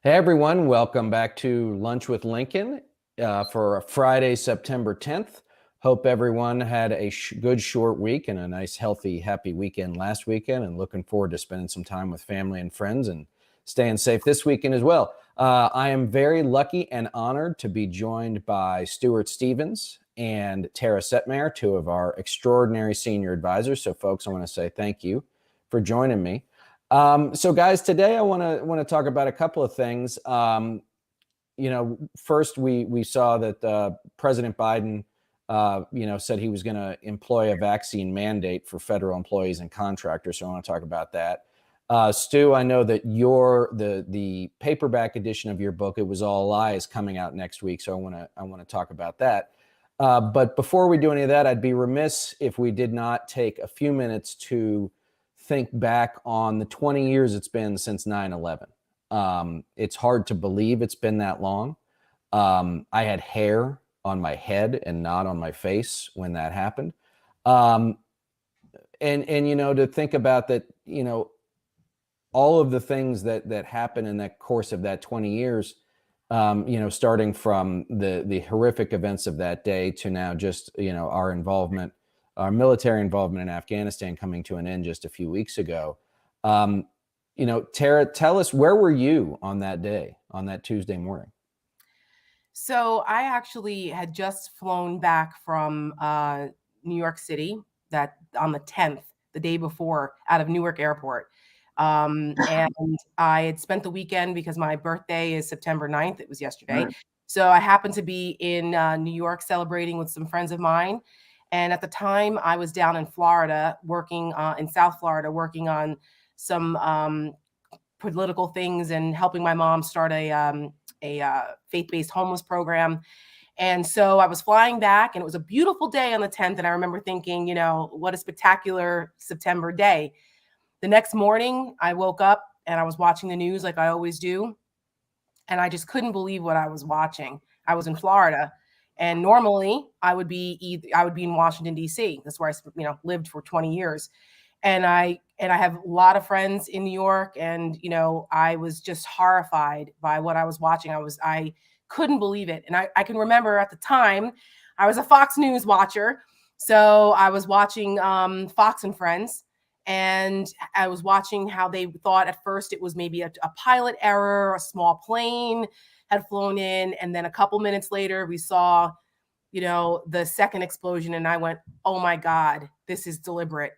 Hey everyone, welcome back to Lunch with Lincoln for Friday, September 10th. Hope everyone had a good short week and a nice, healthy, happy weekend last weekend, and looking forward to spending some time with family and friends and staying safe this weekend as well. I am very lucky and honored to be joined by Stuart Stevens and Tara Setmayer, two of our extraordinary senior advisors. So folks, I want to say thank you for joining me. So guys, today I want to talk about a couple of things. First we saw that President Biden, said he was going to employ a vaccine mandate for federal employees and contractors. So I want to talk about that. Stu, I know that the paperback edition of your book, It Was All a Lie, is coming out next week. So I want to talk about that. But before we do any of that, I'd be remiss if we did not take a few minutes to think back on the 20 years it's been since 9/11. It's hard to believe it's been that long. I had hair on my head and not on my face when that happened. And to think about that, all of the things that happened in that course of that 20 years, starting from the horrific events of that day to now just, our military involvement in Afghanistan coming to an end just a few weeks ago. Tara, tell us, where were you on that day, on that Tuesday morning? So I actually had just flown back from New York City that on the 10th, the day before, out of Newark Airport. And I had spent the weekend because my birthday is September 9th. It was yesterday. Right. So I happened to be in New York celebrating with some friends of mine. And at the time, I was down in Florida, working in South Florida, working on some political things and helping my mom start a faith-based homeless program. And so I was flying back, and it was a beautiful day on the 10th. And I remember thinking, what a spectacular September day. The next morning, I woke up and I was watching the news like I always do. And I just couldn't believe what I was watching. I was in Florida, and normally I would be in Washington, D.C. That's where I lived for 20 years. And I have a lot of friends in New York, and I was just horrified by what I was watching. I couldn't believe it. And I can remember at the time I was a Fox News watcher, so I was watching Fox and Friends, and I was watching how they thought at first it was maybe a pilot error, a small plane had flown in, and then a couple minutes later we saw the second explosion, and I went, oh my God, this is deliberate.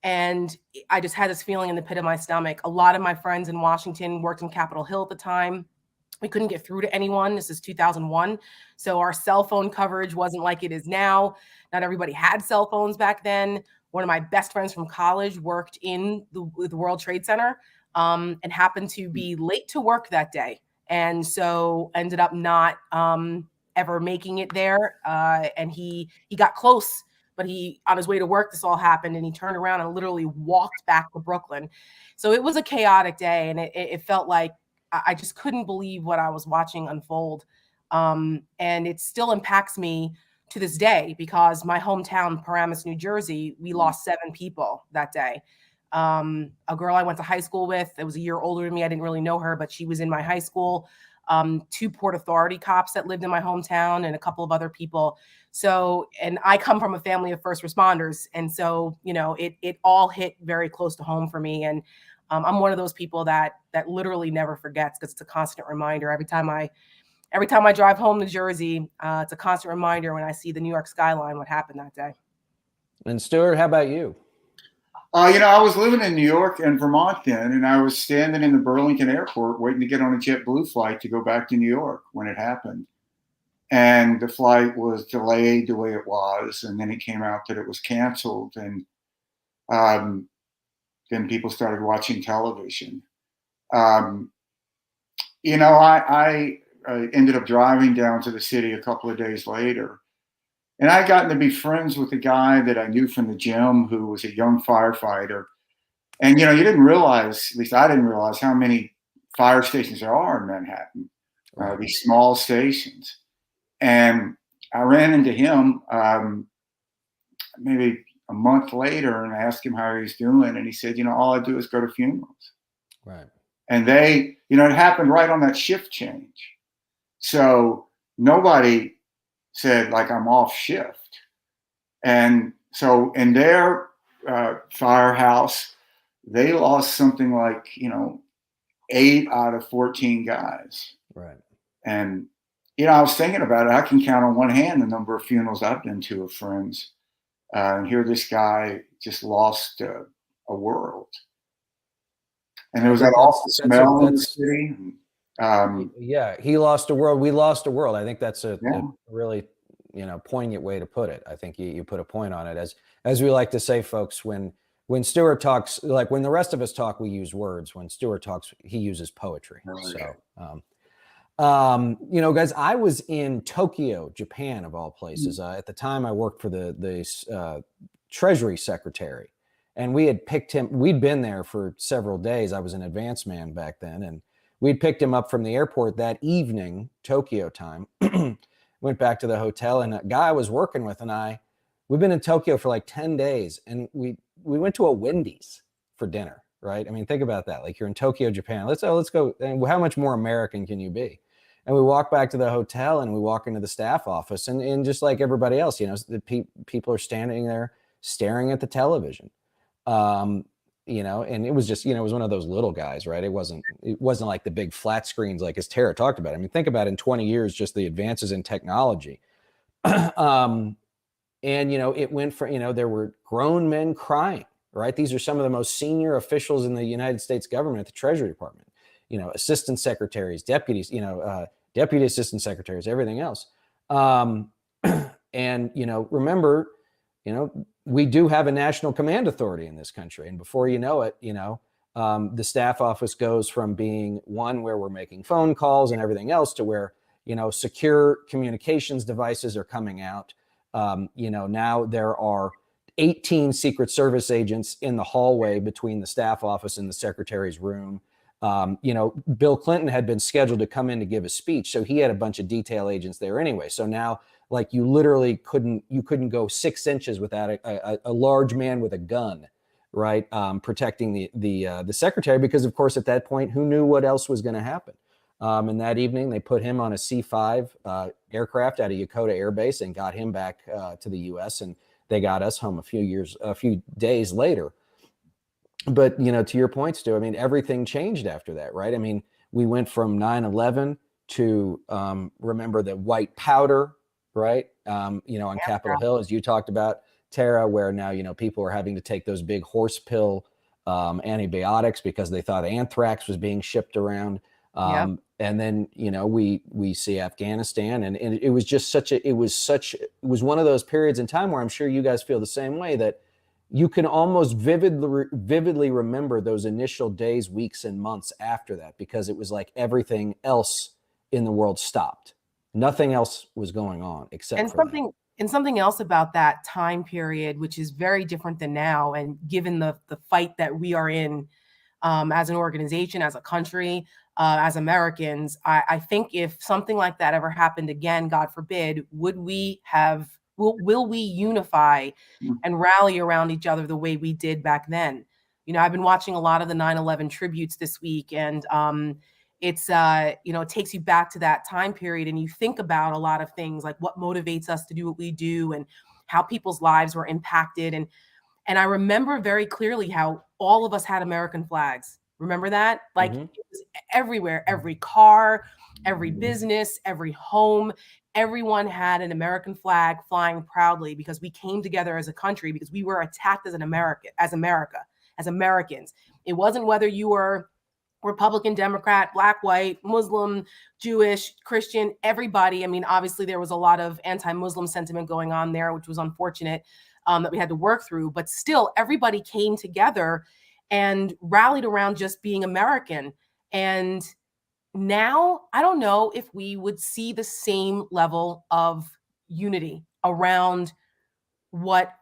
And I just had this feeling in the pit of my stomach. A lot of my friends in Washington worked in Capitol Hill at the time. We couldn't get through to anyone. This is 2001. So our cell phone coverage wasn't like it is now. Not everybody had cell phones back then. One of my best friends from college worked in the World Trade Center and happened to be late to work that day. And so ended up not ever making it there. And he got close, but he, on his way to work, this all happened, and he turned around and literally walked back to Brooklyn. So it was a chaotic day, and it felt like I just couldn't believe what I was watching unfold. And it still impacts me to this day, because my hometown, Paramus, New Jersey, we lost 7 people that day. A girl I went to high school with, that was a year older than me. I didn't really know her, but she was in my high school. 2 Port Authority cops that lived in my hometown, and a couple of other people. So, and I come from a family of first responders. And so, it all hit very close to home for me. And I'm one of those people that literally never forgets, because it's a constant reminder. Every time I drive home to Jersey, it's a constant reminder when I see the New York skyline, what happened that day. And Stuart, how about you? I was living in New York and Vermont then, and I was standing in the Burlington airport waiting to get on a JetBlue flight to go back to New York when it happened. And the flight was delayed the way it was, and then it came out that it was canceled. And then people started watching television. I ended up driving down to the city a couple of days later. And I gotten to be friends with a guy that I knew from the gym who was a young firefighter. And, you didn't realize, at least I didn't realize, how many fire stations there are in Manhattan, these small stations. And I ran into him maybe a month later and asked him how he was doing. And he said, all I do is go to funerals. Right. And they, you know, it happened right on that shift change. So nobody said, like, I'm off shift. And so in their firehouse, they lost something like, you know, 8 out of 14 guys. Right. And, you know, I was thinking about it. I can count on one hand the number of funerals I've been to of friends. And here this guy just lost a world. And there was that awful smell in the city. Yeah, he lost a world. We lost a world. I think that's a Yeah. really, you know, poignant way to put it. I think you put a point on it. As we like to say, folks, when Stuart talks, like when the rest of us talk, we use words. When Stuart talks, he uses poetry. Okay. So, you know, guys, I was in Tokyo, Japan, of all places. At the time, I worked for the Treasury Secretary, and we had picked him. We'd been there for several days. I was an advance man back then, and we'd picked him up from the airport that evening, Tokyo time. Went back to the hotel, and a guy I was working with and we've been in Tokyo for like 10 days, and we went to a Wendy's for dinner, right? I mean, think about that. Like, you're in Tokyo, Japan. Let's go. And how much more American can you be? And we walk back to the hotel, and we walk into the staff office, and just like everybody else, you know, the people are standing there staring at the television. You know, and it was just, you know, it was one of those little guys, right? It wasn't like the big flat screens, like as Tara talked about. I mean, think about it, in 20 years, just the advances in technology. And, you know, it went from, you know, there were grown men crying, right? These are some of the most senior officials in the United States government at the Treasury Department, you know, assistant secretaries, deputies, you know, deputy assistant secretaries, everything else. And, you know, remember, you know, we do have a national command authority in this country. And before you know it, you know, the staff office goes from being one where we're making phone calls and everything else to where, you know, secure communications devices are coming out. You know, now there are 18 Secret Service agents in the hallway between the staff office and the secretary's room. You know, Bill Clinton had been scheduled to come in to give a speech, so he had a bunch of detail agents there anyway. So now, like, you literally couldn't go 6 inches without a large man with a gun, right, protecting the secretary, because of course at that point, who knew what else was going to happen? And that evening, they put him on a C-5 aircraft out of Yokota Air Base and got him back to the U.S. and they got us home a few days later. But, you know, to your point, Stu, I mean, everything changed after that, right? I mean, we went from 9/11 to remember the white powder, right? You know, on Capitol Hill, as you talked about, Tara, where now, you know, people are having to take those big horse pill antibiotics because they thought anthrax was being shipped around. And then, you know, we see Afghanistan, and it was just it was one of those periods in time where I'm sure you guys feel the same way, that you can almost vividly remember those initial days, weeks, and months after that, because it was like everything else in the world stopped. Nothing else was going on except for that. And something else about that time period, which is very different than now, and given the fight that we are in as an organization, as a country, as Americans, I think if something like that ever happened again, God forbid, will we unify and rally around each other the way we did back then? You know, I've been watching a lot of the 9/11 tributes this week, and it's you know, it takes you back to that time period, and you think about a lot of things, like what motivates us to do what we do and how people's lives were impacted. And I remember very clearly how all of us had American flags. Remember that? Like, it was everywhere, every car, every business, every home, everyone had an American flag flying proudly, because we came together as a country, because we were attacked as as Americans. It wasn't whether you were Republican, Democrat, Black, white, Muslim, Jewish, Christian, everybody. I mean, obviously there was a lot of anti-Muslim sentiment going on there, which was unfortunate, that we had to work through, but still everybody came together and rallied around just being American. And now I don't know if we would see the same level of unity around what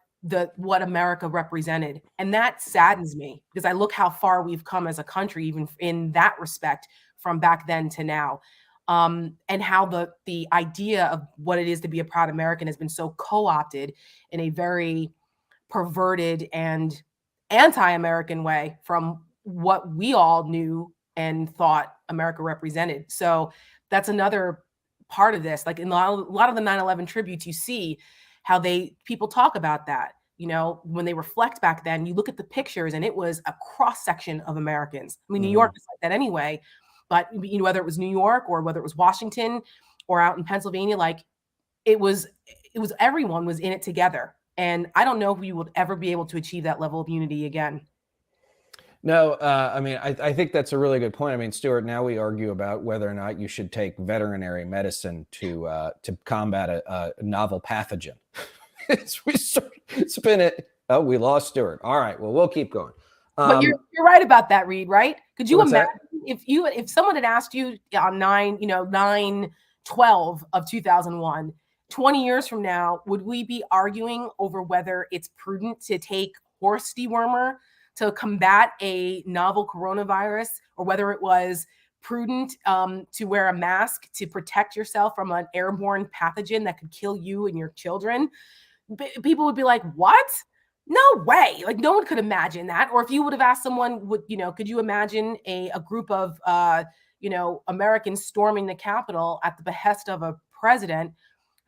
America represented. And that saddens me, because I look how far we've come as a country, even in that respect, from back then to now. And how the idea of what it is to be a proud American has been so co-opted in a very perverted and anti-American way from what we all knew and thought America represented. So that's another part of this. Like in a lot of the 9/11 tributes, you see how people talk about that. You know, when they reflect back then, you look at the pictures and it was a cross section of Americans. I mean, New York is like that anyway, but you know, whether it was New York or whether it was Washington or out in Pennsylvania, like it was everyone was in it together. And I don't know if we would ever be able to achieve that level of unity again. No, I mean, I think that's a really good point. I mean, Stuart, now we argue about whether or not you should take veterinary medicine to combat a novel pathogen. We spin it. Oh, we lost Stuart. All right, well, we'll keep going. But you're right about that, Reed, right? Could you What's imagine that? if someone had asked you on 9/12 of 2001, 20 years from now, would we be arguing over whether it's prudent to take horse dewormer to combat a novel coronavirus, or whether it was prudent to wear a mask to protect yourself from an airborne pathogen that could kill you and your children? People would be like, what? No way. Like no one could imagine that. Or if you would have asked someone, could you imagine a group of Americans storming the Capitol at the behest of a president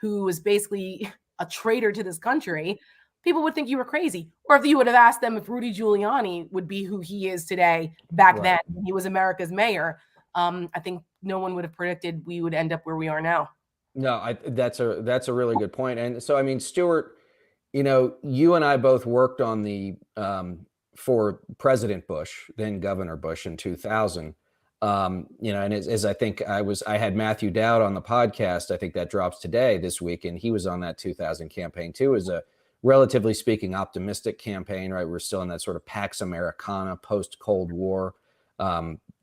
who was basically a traitor to this country? People would think you were crazy. Or if you would have asked them if Rudy Giuliani would be who he is today, back then when he was America's mayor, I think no one would have predicted we would end up where we are now. No, that's a really good point. And so, I mean, Stuart, you and I both worked on the for President Bush, then Governor Bush in 2000. And as I think I had Matthew Dowd on the podcast. I think that drops this week, and he was on that 2000 campaign too. It was a relatively speaking optimistic campaign, right? We're still in that sort of Pax Americana post Cold War.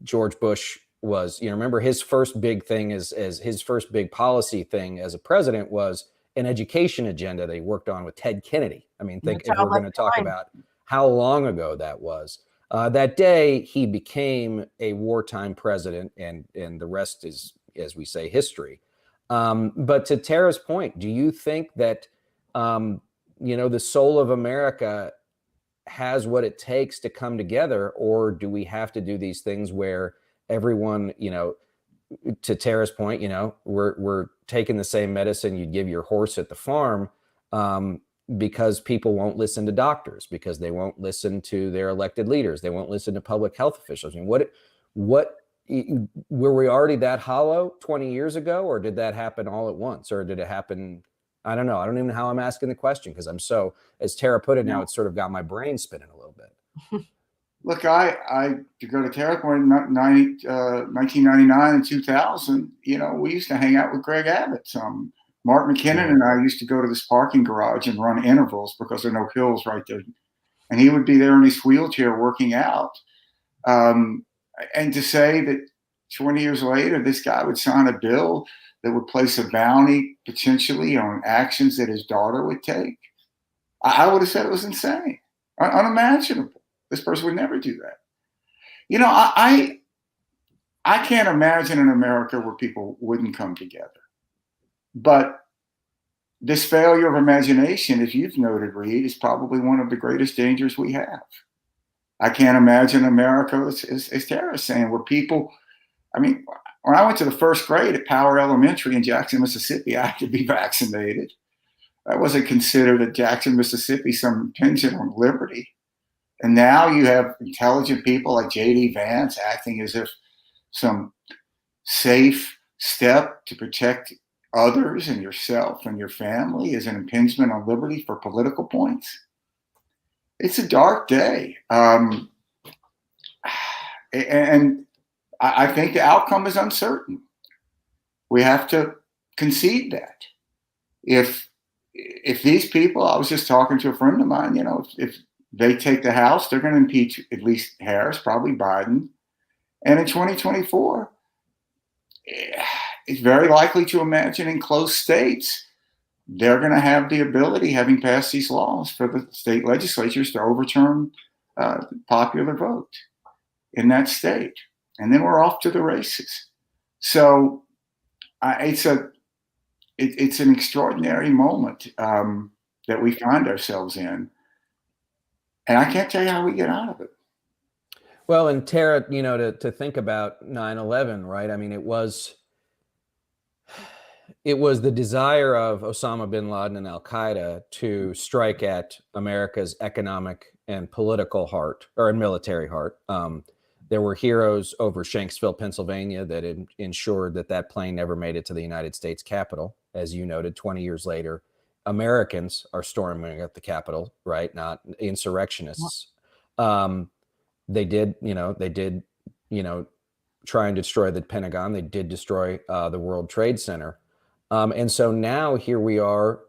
George Bush was, remember his first big thing as his first big policy thing as a president was an education agenda that he worked on with Ted Kennedy. I mean, think if we're going to talk about how long ago that was. That day, he became a wartime president, and the rest is, as we say, history. But to Tara's point, do you think that, the soul of America has what it takes to come together, or do we have to do these things where everyone, to Tara's point, we're taking the same medicine you'd give your horse at the farm, because people won't listen to doctors, because they won't listen to their elected leaders, they won't listen to public health officials. I mean, what were we already that hollow 20 years ago, or did that happen all at once, or did it happen? I don't know. I don't even know how I'm asking the question, because I'm so, as Tara put it, now it's sort of got my brain spinning a little bit. Look, to go to Tara's point, 1999 and 2000, we used to hang out with Greg Abbott. Mark McKinnon and I used to go to this parking garage and run intervals because there are no hills right there. And he would be there in his wheelchair working out. And to say that 20 years later, this guy would sign a bill that would place a bounty potentially on actions that his daughter would take, I would have said it was insane, unimaginable. This person would never do that. I can't imagine an America where people wouldn't come together. But this failure of imagination, as you've noted, Reed, is probably one of the greatest dangers we have. I can't imagine America, as Tara's saying, where people, I mean, when I went to the first grade at Power Elementary in Jackson, Mississippi, I had to be vaccinated. That wasn't considered at Jackson, Mississippi, some impingement on liberty. And now you have intelligent people like J.D. Vance acting as if some safe step to protect others and yourself and your family is an impingement on liberty for political points. It's a dark day. And I think the outcome is uncertain. We have to concede that. If these people, I was just talking to a friend of mine, if they take the House, they're going to impeach at least Harris, probably Biden. And in 2024, it's very likely to imagine in close states, they're going to have the ability, having passed these laws, for the state legislatures to overturn the popular vote in that state. And then we're off to the races. So it's an extraordinary moment that we find ourselves in. And I can't tell you how we get out of it. Well, and Tara, to think about 9/11, right? I mean, it was the desire of Osama bin Laden and Al Qaeda to strike at America's economic and political heart, or military heart. There were heroes over Shanksville, Pennsylvania, that ensured that plane never made it to the United States Capitol. As you noted, 20 years later, Americans are storming at the Capitol, right? Not insurrectionists. They did try and destroy the Pentagon. They did destroy the World Trade Center. And so now here we are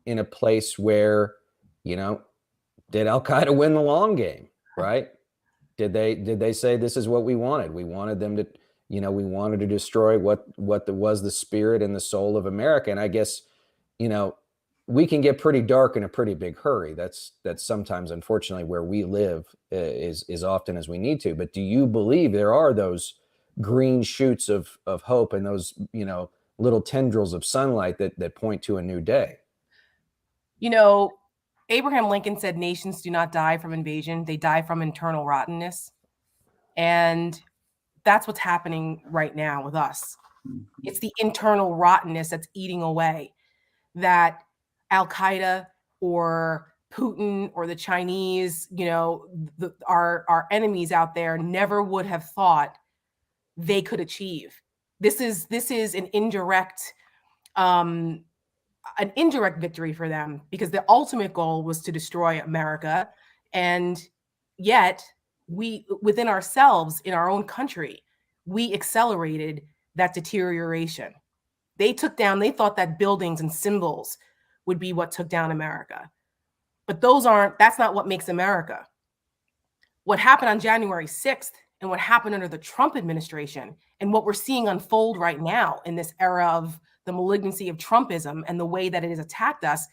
in a place where, did Al Qaeda win the long game, right? Did they say this is what we wanted? We wanted them to, we wanted to destroy what was the spirit and the soul of America. And I guess, we can get pretty dark in a pretty big hurry. That's sometimes, unfortunately, where we live is often as we need to. But do you believe there are those green shoots of hope and those, little tendrils of sunlight that point to a new day? Abraham Lincoln said nations do not die from invasion. They die from internal rottenness. And that's what's happening right now with us. It's the internal rottenness that's eating away, that Al Qaeda or Putin or the Chinese, our enemies out there never would have thought they could achieve. This is an indirect victory for them, because the ultimate goal was to destroy America. And yet we, within ourselves, in our own country, we accelerated that deterioration. They thought that buildings and symbols would be what took down America. But that's not what makes America. What happened on January 6th and what happened under the Trump administration and what we're seeing unfold right now in this era of the malignancy of Trumpism and the way that it has attacked us,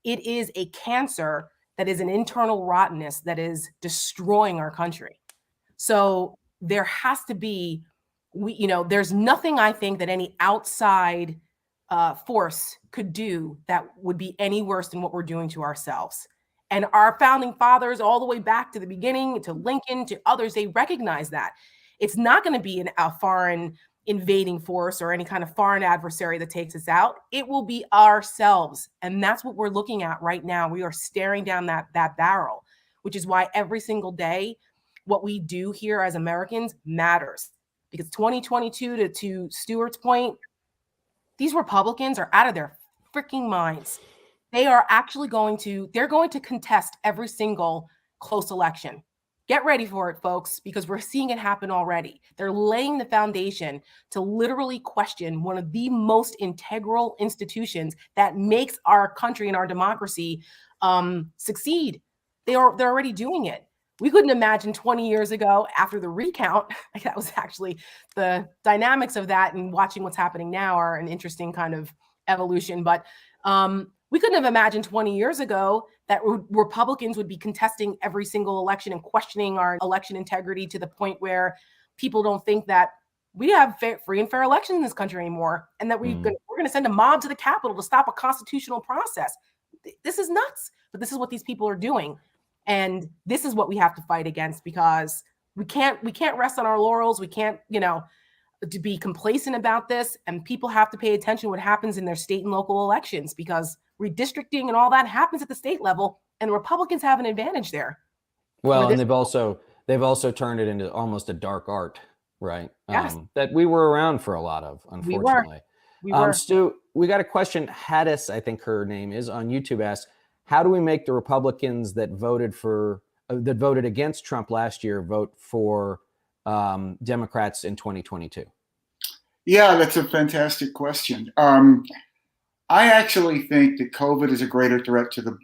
it is a cancer that is an internal rottenness that is destroying our country. So there has to be, there's nothing I think that any outside force could do that would be any worse than what we're doing to ourselves. And our founding fathers, all the way back to the beginning, to Lincoln, to others, they recognize that it's not going to be a foreign invading force or any kind of foreign adversary that takes us out. It will be ourselves. And that's what we're looking at right now. We are staring down that barrel, which is why every single day, what we do here as Americans matters. Because 2022, to Stuart's point, these Republicans are out of their freaking minds. They are actually going to contest every single close election. Get ready for it, folks, because we're seeing it happen already. They're laying the foundation to literally question one of the most integral institutions that makes our country and our democracy succeed. They're already doing it. We couldn't imagine 20 years ago after the recount. That was actually the dynamics of that, and watching what's happening now are an interesting kind of evolution. But we couldn't have imagined 20 years ago that Republicans would be contesting every single election and questioning our election integrity to the point where people don't think that we have free and fair elections in this country anymore, and that we're going to send a mob to the Capitol to stop a constitutional process. This is nuts, but this is what these people are doing. And this is what we have to fight against, because we can't rest on our laurels. We can't, to be complacent about this, and people have to pay attention to what happens in their state and local elections, because redistricting and all that happens at the state level, and Republicans have an advantage there. Well, and they've also turned it into almost a dark art, right? Yes. That we were around for a lot of, unfortunately. We were. Stu, we got a question. Haddis, I think her name is, on YouTube, asked, how do we make the Republicans that voted against Trump last year vote for Democrats in 2022? Yeah, that's a fantastic question. I actually think that COVID is a greater threat to the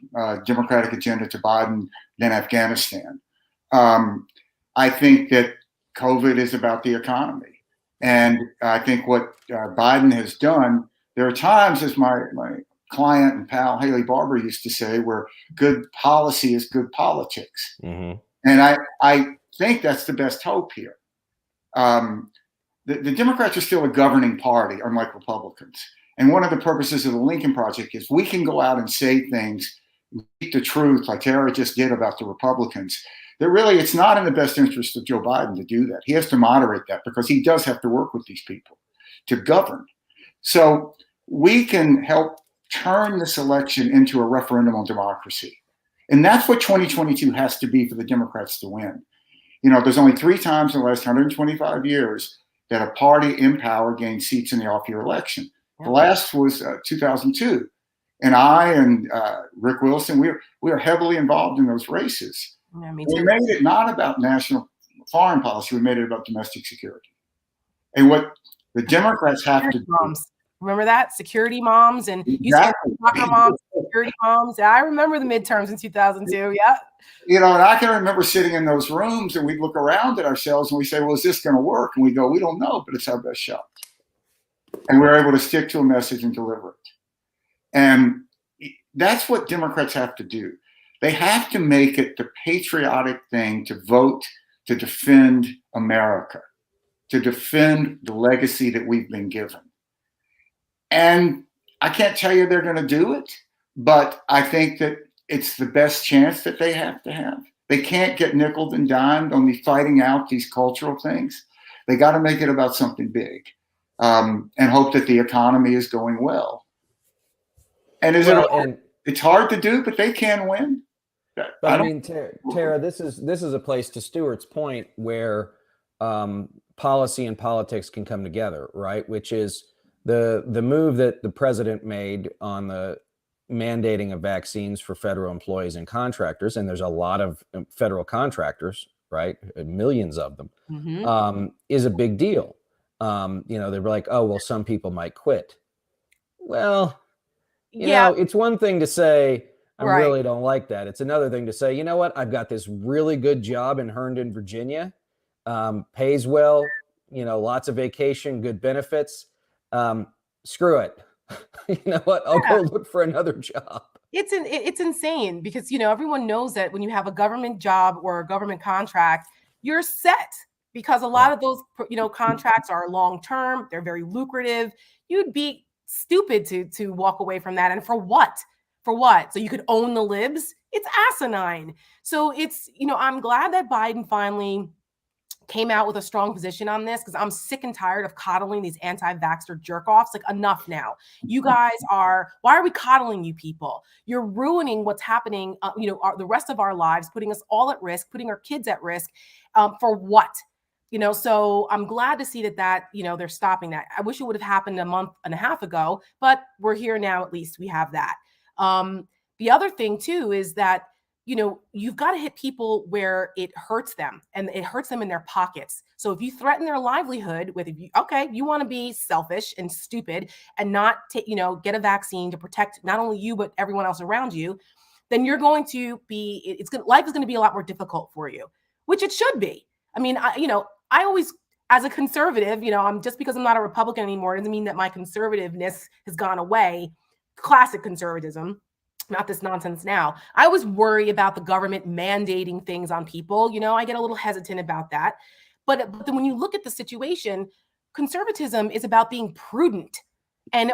Democratic agenda to Biden than Afghanistan. I think that COVID is about the economy. And I think what Biden has done, there are times, as my client and pal Haley Barber used to say, where good policy is good politics. Mm-hmm. And I think that's the best hope here. The Democrats are still a governing party, unlike Republicans. And one of the purposes of the Lincoln Project is we can go out and say things, speak the truth, like Tara just did about the Republicans, that really it's not in the best interest of Joe Biden to do that. He has to moderate that because he does have to work with these people to govern. So we can help turn this election into a referendum on democracy. And that's what 2022 has to be for the Democrats to win. You know, there's only 3 times in the last 125 years that a party in power gained seats in the off-year election. The last was 2002. And I and Rick Wilson, we are heavily involved in those races. Yeah, me We too. made it not about national foreign policy. We made it about domestic security. And what the Democrats have to do. Moms. Remember that? Security moms and Exactly. soccer moms, security moms. I remember the midterms in 2002. Yeah. You know, and I can remember sitting in those rooms and we'd look around at ourselves and we say, well, is this going to work? And we go, we don't know, but it's our best shot. And we're able to stick to a message and deliver it. And that's what Democrats have to do. They have to make it the patriotic thing to vote to defend America, to defend the legacy that we've been given. And I can't tell you they're going to do it, but I think that it's the best chance that they have to have. They can't get nickeled and dimed on fighting out these cultural things. They got to make it about something big, and hope that the economy is going well. And it's hard to do, but they can win. But I mean, Tara, this is a place, to Stuart's point, where policy and politics can come together, right? Which is the move that the president made on the mandating of vaccines for federal employees and contractors, and there's a lot of federal contractors, right? Millions of them, is a big deal. You know, they were like, oh, well, some people might quit. Well, you know, it's one thing to say, I really don't like that. It's another thing to say, you know what? I've got this really good job in Herndon, Virginia, pays well, you know, lots of vacation, good benefits. Screw it. You know what? I'll go look for another job. It's insane because, you know, everyone knows that when you have a government job or a government contract, you're set because a lot of those, you know, contracts are long-term. They're very lucrative. You'd be stupid to walk away from that. And for what? For what? So you could own the libs? It's asinine. So it's, you know, I'm glad that Biden finally came out with a strong position on this because I'm sick and tired of coddling these anti-vaxxer jerk-offs. Like, enough now. You guys why are we coddling you people? You're ruining what's happening, you know, the rest of our lives, putting us all at risk, putting our kids at risk, for what? You know, so I'm glad to see that, you know, they're stopping that. I wish it would have happened a month and a half ago, but we're here now. At least we have that. The other thing too is that, you know, you've got to hit people where it hurts them, and it hurts them in their pockets. So if you threaten their livelihood with, you want to be selfish and stupid and not you know, get a vaccine to protect not only you, but everyone else around you, then you're going to be, life is going to be a lot more difficult for you, which it should be. I mean, I always, as a conservative, you know, I'm just because I'm not a Republican anymore, doesn't mean that my conservativeness has gone away. Classic conservatism, not this nonsense now. I always worry about the government mandating things on people. You know, I get a little hesitant about that. But then when you look at the situation, conservatism is about being prudent and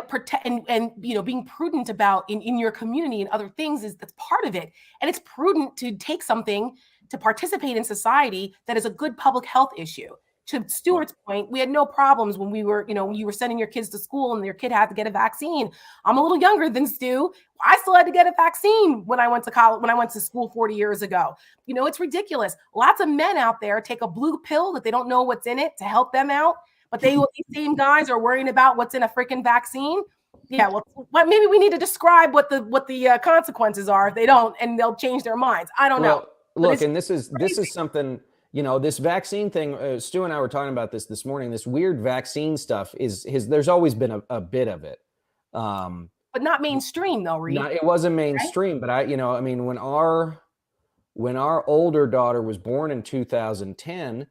you know, being prudent about in your community and other things that's part of it. And it's prudent to take something to participate in society that is a good public health issue. To Stuart's point, we had no problems when we were, you know, when you were sending your kids to school and your kid had to get a vaccine. I'm a little younger than Stu. I still had to get a vaccine when I went to college, when I went to school 40 years ago. You know, it's ridiculous. Lots of men out there take a blue pill that they don't know what's in it to help them out, but these same guys are worrying about what's in a freaking vaccine. Yeah, well, maybe we need to describe what the consequences are if they don't, and they'll change their minds. I don't know. Look, and this is something. You know, this vaccine thing, Stu and I were talking about this morning, this weird vaccine stuff there's always been a bit of it. But not mainstream though, Reed. It wasn't mainstream, right? But I mean, when our older daughter was born in 2010,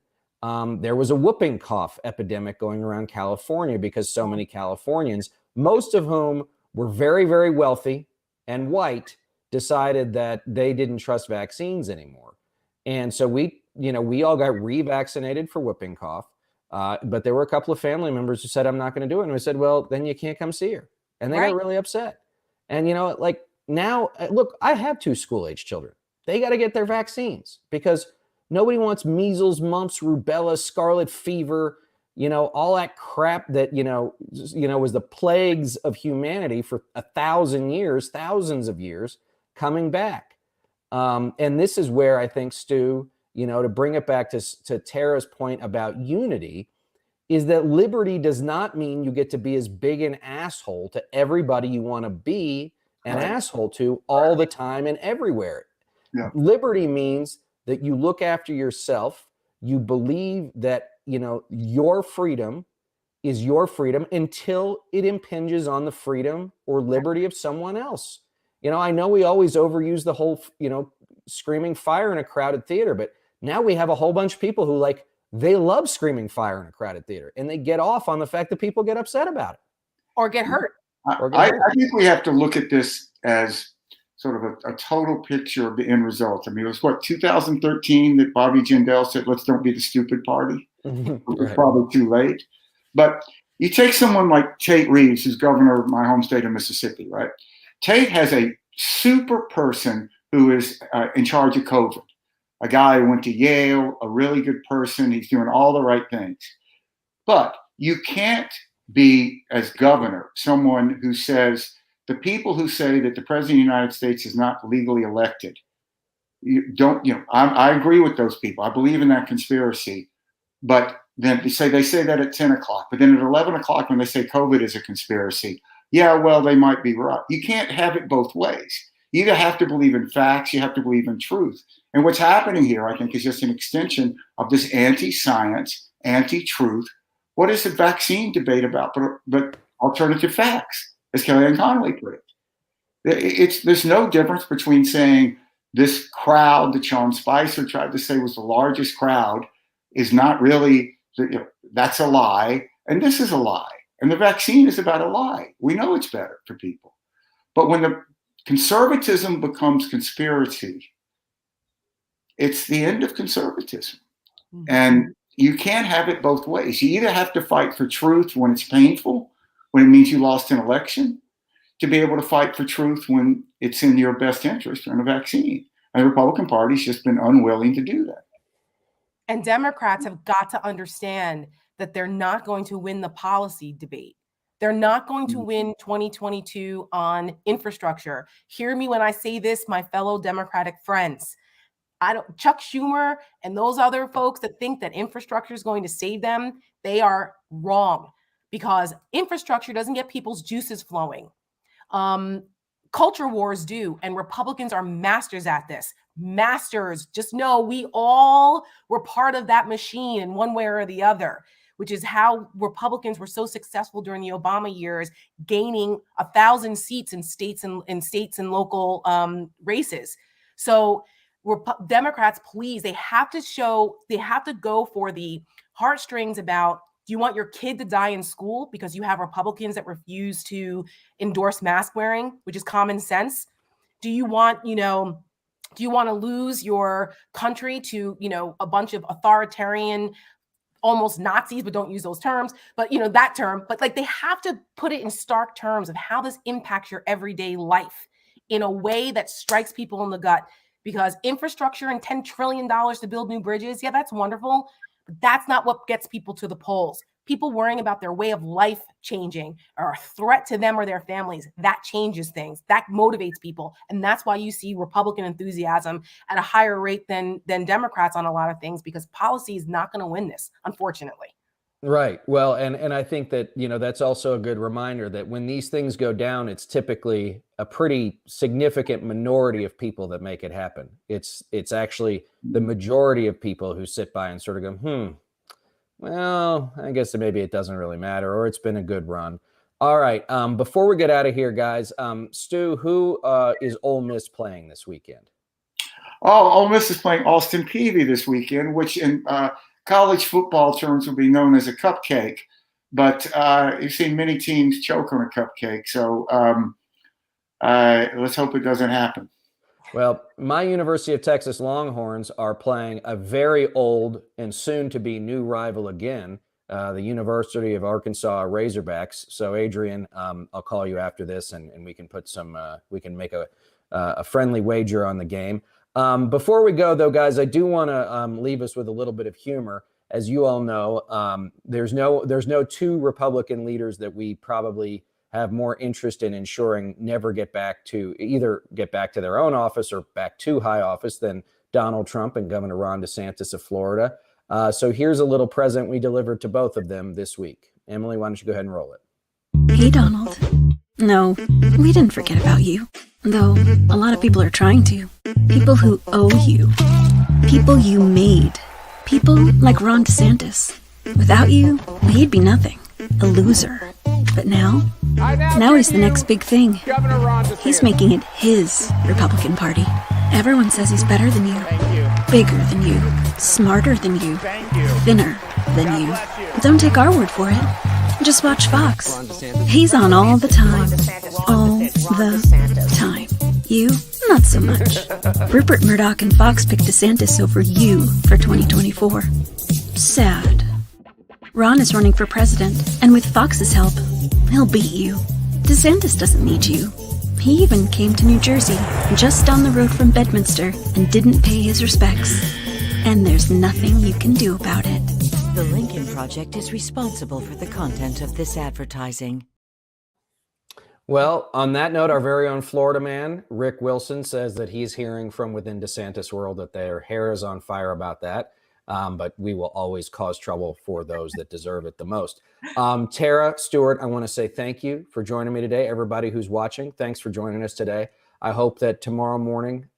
there was a whooping cough epidemic going around California because so many Californians, most of whom were very, very wealthy and white, decided that they didn't trust vaccines anymore. And so we all got revaccinated for whooping cough. But there were a couple of family members who said, I'm not going to do it. And we said, well, then you can't come see her. And they got really upset. And, you know, like now, look, I have 2 school-age children. They got to get their vaccines because Nobody wants measles, mumps, rubella, scarlet fever, all that crap that, was the plagues of humanity for 1,000 years, thousands of years coming back. And this is where I think, Stu, to bring it back to Tara's point about unity, is that liberty does not mean you get to be as big an asshole to everybody you want to be an asshole to all the time and everywhere. Yeah. Liberty means that you look after yourself. You believe that, your freedom is your freedom until it impinges on the freedom or liberty of someone else. I know we always overuse the whole, screaming fire in a crowded theater, but now we have a whole bunch of people who they love screaming fire in a crowded theater, and they get off on the fact that people get upset about it. Or get hurt. I think we have to look at this as sort of a total picture of the end result. I mean, it was 2013 that Bobby Jindal said, let's don't be the stupid party. It was probably too late. But you take someone like Tate Reeves, who's governor of my home state of Mississippi, right? Tate has a super person who is in charge of COVID. A guy who went to Yale, a really good person. He's doing all the right things. But you can't be, as governor, someone who says, the people who say that the president of the United States is not legally elected, I agree with those people. I believe in that conspiracy. But then they say that at 10 o'clock. But then at 11 o'clock, when they say COVID is a conspiracy, yeah, well, they might be right. You can't have it both ways. You either have to believe in facts, you have to believe in truth. And what's happening here, I think, is just an extension of this anti-science, anti-truth. What is the vaccine debate about but alternative facts, as Kellyanne Conway put it? There's no difference between saying this crowd that Sean Spicer tried to say was the largest crowd is not really, that's a lie, and this is a lie. And the vaccine is about a lie. We know it's better for people. But when the conservatism becomes conspiracy, it's the end of conservatism. Mm-hmm. And you can't have it both ways. You either have to fight for truth when it's painful, when it means you lost an election, to be able to fight for truth when it's in your best interest in a vaccine. And the Republican Party's just been unwilling to do that. And Democrats have got to understand that they're not going to win the policy debate. They're not going to win 2022 on infrastructure. Hear me when I say this, my fellow Democratic friends. Chuck Schumer and those other folks that think that infrastructure is going to save them, they are wrong, because infrastructure doesn't get people's juices flowing. Culture wars do, and Republicans are masters at this. Masters. Just know we all were part of that machine in one way or the other, which is how Republicans were so successful during the Obama years, gaining 1,000 seats in states and local races. So Democrats, please, they have to go for the heartstrings about, do you want your kid to die in school because you have Republicans that refuse to endorse mask wearing, which is common sense? Do you want to lose your country to, a bunch of authoritarian, almost Nazis, but don't use those terms, but that term, but they have to put it in stark terms of how this impacts your everyday life in a way that strikes people in the gut. Because infrastructure and $10 trillion to build new bridges, yeah, that's wonderful, but that's not what gets people to the polls. People worrying about their way of life changing or a threat to them or their families, that changes things. That motivates people. And that's why you see Republican enthusiasm at a higher rate than Democrats on a lot of things, because policy is not going to win this, unfortunately. Right. Well, and I think that, that's also a good reminder that when these things go down, it's typically a pretty significant minority of people that make it happen. It's actually the majority of people who sit by and sort of go, well, I guess maybe it doesn't really matter, or it's been a good run. All right. Before we get out of here, guys, Stu, who is Ole Miss playing this weekend? Oh, Ole Miss is playing Austin Peay this weekend, which in college football terms would be known as a cupcake. But you've seen many teams choke on a cupcake. So let's hope it doesn't happen. Well, my University of Texas Longhorns are playing a very old and soon-to-be new rival again, the University of Arkansas Razorbacks. So, Adrian, I'll call you after this, and we can put we can make a friendly wager on the game. Before we go, though, guys, I do want to leave us with a little bit of humor. As you all know, there's no two Republican leaders that we probably have more interest in ensuring never get back to their own office or back to high office than Donald Trump and Governor Ron DeSantis of Florida. So here's a little present we delivered to both of them this week. Emily, why don't you go ahead and roll it? Hey, Donald. No, we didn't forget about you. Though a lot of people are trying to. People who owe you. People you made. People like Ron DeSantis. Without you, he'd be nothing. A loser. But now he's the next big thing. He's making it his Republican Party. Everyone says he's better than you. Bigger than you. Smarter than you. Thinner than you. Don't take our word for it. Just watch Fox. He's on all the time. All the time. You, not so much. Rupert Murdoch and Fox picked DeSantis over you for 2024. Sad. Ron is running for president, and with Fox's help, he'll beat you. DeSantis doesn't need you. He even came to New Jersey, just down the road from Bedminster, and didn't pay his respects. And there's nothing you can do about it. The Lincoln Project is responsible for the content of this advertising. Well, on that note, our very own Florida man, Rick Wilson, says that he's hearing from within DeSantis world that their hair is on fire about that. But we will always cause trouble for those that deserve it the most. Tara, Stuart, I want to say thank you for joining me today. Everybody who's watching, thanks for joining us today. I hope that tomorrow morning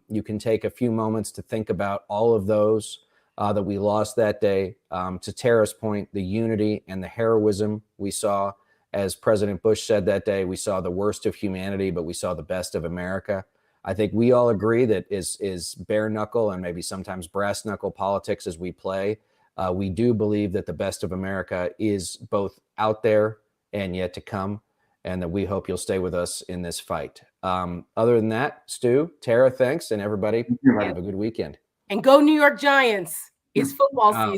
you can take a few moments to think about all of those that we lost that day. To Tara's point, the unity and the heroism we saw, as President Bush said that day, we saw the worst of humanity, but we saw the best of America. I think we all agree that is bare knuckle and maybe sometimes brass knuckle politics as we play. We do believe that the best of America is both out there and yet to come, and that we hope you'll stay with us in this fight. Other than that, Stu, Tara, thanks, and everybody, have a good weekend. And go New York Giants. It's football season.